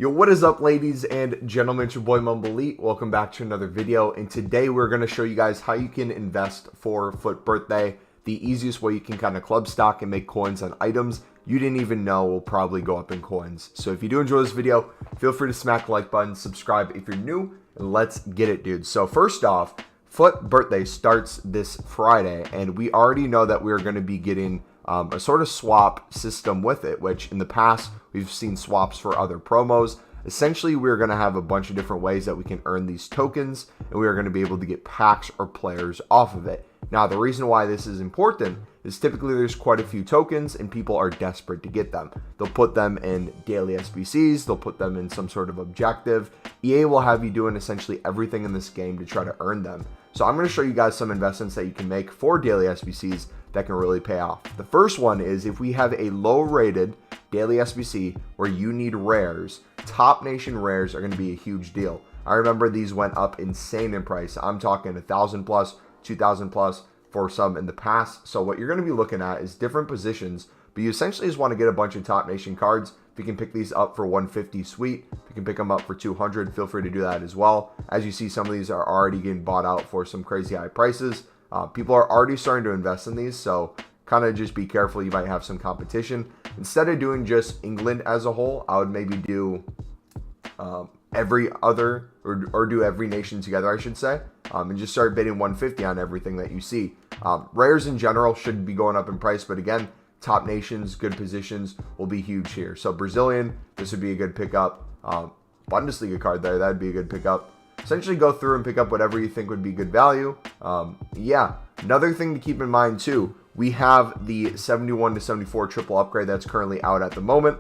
Yo, what is up, ladies and gentlemen? It's your boy MumboElite. Welcome back to another video, and today we're going to show you guys how you can invest for FUT Birthday, the easiest way you can kind of club stock and make coins on items you didn't even know will probably go up in coins. So if you do enjoy this video, feel free to smack the like button, subscribe if you're new, and let's get it, dude. So first off, FUT Birthday starts this Friday, and we already know that we're going to be getting a sort of swap system with it, which in the past we've seen swaps for other promos. Essentially, we're going to have a bunch of different ways that we can earn these tokens, and we are going to be able to get packs or players off of it. Now, the reason why this is important is typically there's quite a few tokens and people are desperate to get them. They'll put them in daily SBCs, they'll put them in some sort of objective. EA will have you doing essentially everything in this game to try to earn them. So I'm going to show you guys some investments that you can make for daily SBCs that can really pay off. The first one is if we have a low rated daily SBC where you need rares, top nation rares are going to be a huge deal. I remember these went up insane in price. I'm talking 1,000 plus, 2,000 plus for some in the past. So what you're going to be looking at is different positions, but you essentially just want to get a bunch of top nation cards. If you can pick these up for 150, sweet. If you can pick them up for 200, feel free to do that as well. As you see, some of these are already getting bought out for some crazy high prices. People are already starting to invest in these, so kind of just be careful. You might have some competition. Instead of doing just England as a whole, I would maybe do every other, or do every nation together, I should say, and just start bidding 150 on everything that you see. Rares in general should be going up in price, but again, top nations, good positions will be huge here. So Brazilian, this would be a good pickup. Bundesliga card there, that'd be a good pickup. Essentially go through and pick up whatever you think would be good value. Yeah, another thing to keep in mind too, we have the 71 to 74 triple upgrade that's currently out at the moment.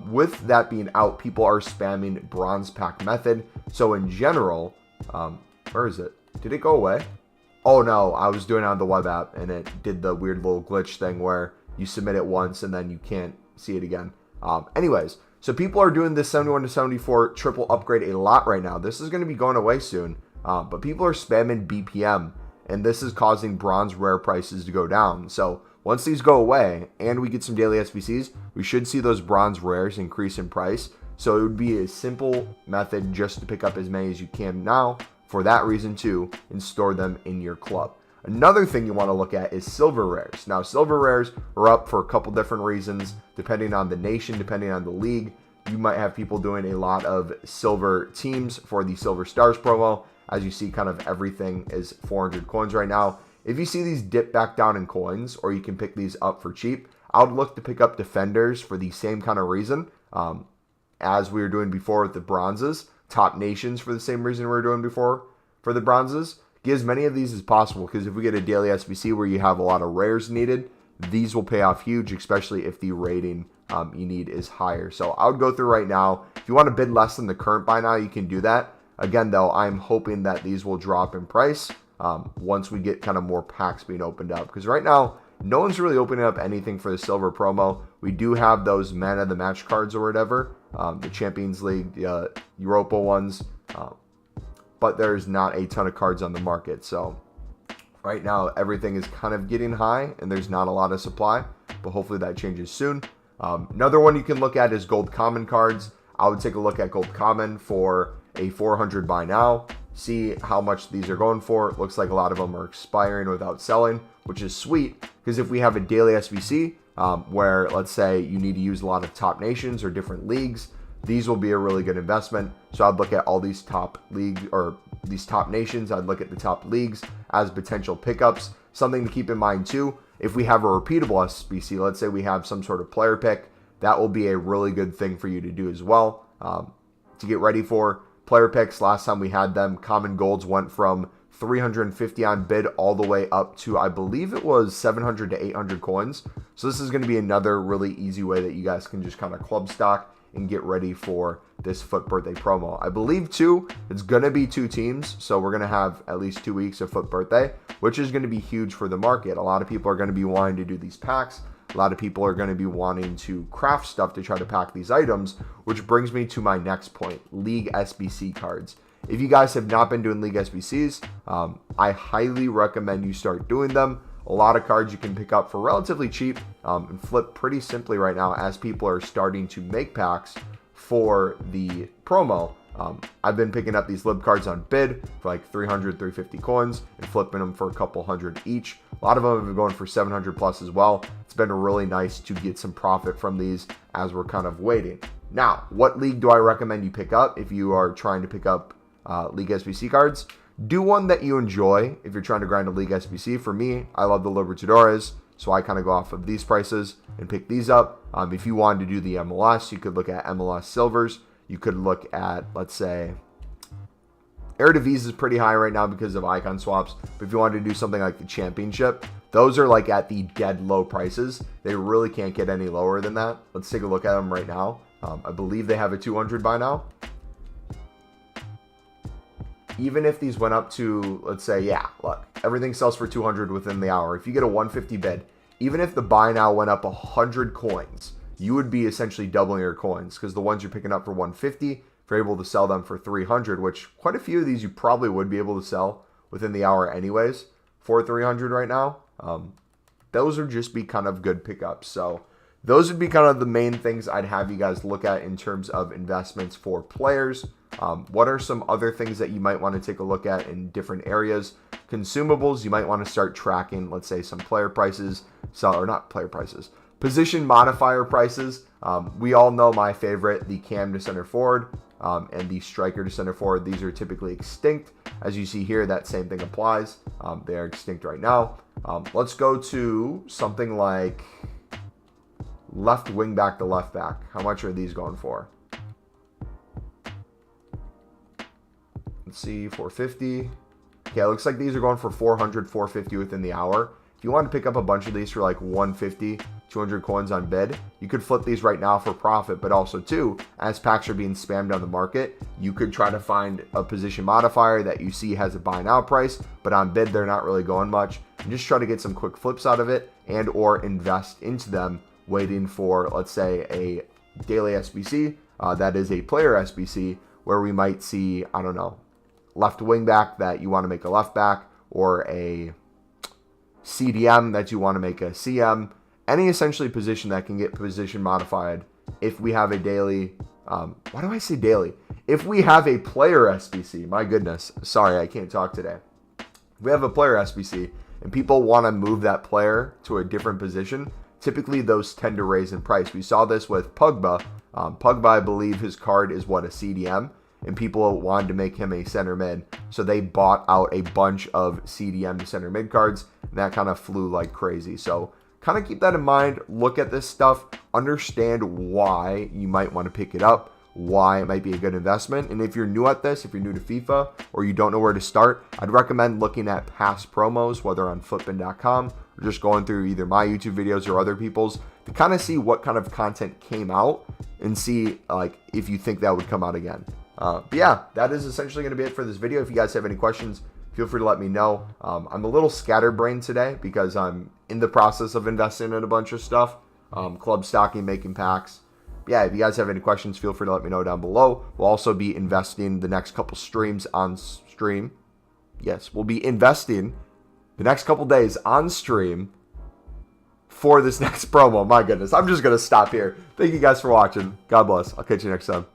With that being out, people are spamming bronze pack method. So in general, where is it? Did it go away? Oh no, I was doing it on the web app and it did the weird little glitch thing where you submit it once and then you can't see it again. Anyways, so people are doing this 71 to 74 triple upgrade a lot right now. This is going to be going away soon, but people are spamming BPM, and this is causing bronze rare prices to go down. So once these go away and we get some daily SBCs, we should see those bronze rares increase in price. So it would be a simple method just to pick up as many as you can now for that reason too, and store them in your club. Another thing you want to look at is silver rares. Now, silver rares are up for a couple different reasons, depending on the nation, depending on the league. You might have people doing a lot of silver teams for the Silver Stars promo. As you see, kind of everything is 400 coins right now. If you see these dip back down in coins, or you can pick these up for cheap, I would look to pick up defenders for the same kind of reason as we were doing before with the bronzes. Top nations for the same reason we were doing before for the bronzes. Get as many of these as possible, because if we get a daily SBC where you have a lot of rares needed, these will pay off huge, especially if the rating you need is higher. So I would go through right now. If you want to bid less than the current buy now, you can do that. Again, though, I'm hoping that these will drop in price once we get kind of more packs being opened up, because right now no one's really opening up anything for the silver promo. We do have those man of the match cards or whatever, the Champions League, Europa ones, but there's not a ton of cards on the market. So right now everything is kind of getting high and there's not a lot of supply, but hopefully that changes soon. Another one you can look at is gold common cards. I would take a look at gold common for a 400 buy now, see how much these are going for. It looks like a lot of them are expiring without selling, which is sweet, because if we have a daily SBC where, let's say, you need to use a lot of top nations or different leagues, these will be a really good investment. So I'd look at all these top leagues, or these top nations. I'd look at the top leagues as potential pickups. Something to keep in mind too, if we have a repeatable SBC, let's say we have some sort of player pick, that will be a really good thing for you to do as well. To get ready for player picks, last time we had them, common golds went from 350 on bid all the way up to, I believe it was 700 to 800 coins. So this is going to be another really easy way that you guys can just kind of club stock and get ready for this FUT Birthday promo. I believe too, it's going to be 2 teams, so we're going to have at least 2 weeks of FUT Birthday, which is going to be huge for the market. A lot of people are going to be wanting to do these packs. A lot of people are going to be wanting to craft stuff to try to pack these items, which brings me to my next point, League SBC cards. If you guys have not been doing League SBCs, I highly recommend you start doing them. A lot of cards you can pick up for relatively cheap and flip pretty simply right now, as people are starting to make packs for the promo. I've been picking up these lib cards on bid for like 300, 350 coins and flipping them for a couple hundred each. A lot of them have been going for 700 plus as well. It's been really nice to get some profit from these as we're kind of waiting. Now, what league do I recommend you pick up if you are trying to pick up League SBC cards? Do one that you enjoy if you're trying to grind a League SBC. For me, I love the Libertadores, so I kind of go off of these prices and pick these up. If you wanted to do the MLS, you could look at MLS Silvers. You could look at, let's say, Eredivisie is pretty high right now because of icon swaps. But if you wanted to do something like the Championship, those are like at the dead low prices. They really can't get any lower than that. Let's take a look at them right now. I believe they have a 200 by now. Even if these went up to, let's say, yeah, look, everything sells for 200 within the hour. If you get a 150 bid, even if the buy now went up 100 coins, you would be essentially doubling your coins, because the ones you're picking up for 150, if you're able to sell them for 300, which quite a few of these you probably would be able to sell within the hour anyways for 300 right now. Those would just be kind of good pickups. So those would be kind of the main things I'd have you guys look at in terms of investments for players. What are some other things that you might want to take a look at in different areas? Consumables, you might want to start tracking, let's say, some player prices, position modifier prices. We all know my favorite, the cam to center forward and the striker to center forward. These are typically extinct. As you see here, that same thing applies. They are extinct right now. Let's go to something like left wing back to left back. How much are these going for? Let's see, 450. Okay, it looks like these are going for 400, 450 within the hour. If you want to pick up a bunch of these for like 150, 200 coins on bid, you could flip these right now for profit. But also too, as packs are being spammed on the market, you could try to find a position modifier that you see has a buy now price, but on bid they're not really going much, and just try to get some quick flips out of it and or invest into them, waiting for, let's say, a daily SBC that is a player SBC, where we might see, I don't know, left wing back that you want to make a left back, or a CDM that you want to make a CM, any essentially position that can get position modified. If we have a daily, why do I say daily? If we have a player SBC, my goodness, sorry, I can't talk today. If we have a player SBC and people want to move that player to a different position, typically those tend to raise in price. We saw this with Pogba. Pogba, I believe his card is what, a CDM? And people wanted to make him a center mid, so they bought out a bunch of CDM to center mid cards, and that kind of flew like crazy. So kind of keep that in mind. Look at this stuff, understand why you might want to pick it up, why it might be a good investment. And if you're new at this, if you're new to FIFA, or you don't know where to start, I'd recommend looking at past promos, whether on footbin.com or just going through either my YouTube videos or other people's, to kind of see what kind of content came out and see like if you think that would come out again. But yeah, that is essentially going to be it for this video. If you guys have any questions, feel free to let me know. I'm a little scatterbrained today because I'm in the process of investing in a bunch of stuff, club stocking, making packs. But yeah, if you guys have any questions, feel free to let me know down below. We'll also be investing the next couple streams on stream. Yes, we'll be investing the next couple days on stream for this next promo. My goodness, I'm just going to stop here. Thank you guys for watching. God bless. I'll catch you next time.